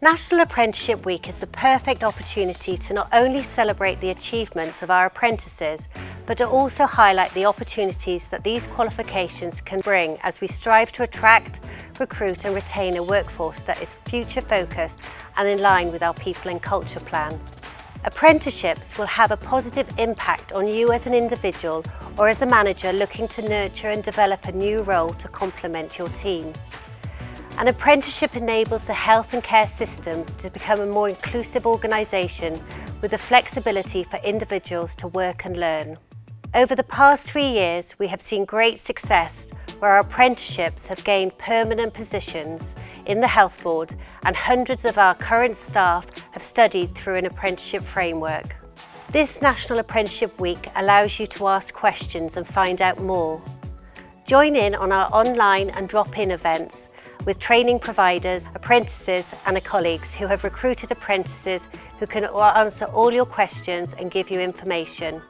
National Apprenticeship Week is the perfect opportunity to not only celebrate the achievements of our apprentices, but to also highlight the opportunities that these qualifications can bring as we strive to attract, recruit and retain a workforce that is future-focused and in line with our People and Culture Plan. Apprenticeships will have a positive impact on you as an individual or as a manager looking to nurture and develop a new role to complement your team. An apprenticeship enables the health and care system to become a more inclusive organisation with the flexibility for individuals to work and learn. Over the past 3 years, we have seen great success where our apprenticeships have gained permanent positions in the Health Board and hundreds of our current staff have studied through an apprenticeship framework. This National Apprenticeship Week allows you to ask questions and find out more. Join in on our online and drop-in events with training providers, apprentices and colleagues who have recruited apprentices who can answer all your questions and give you information.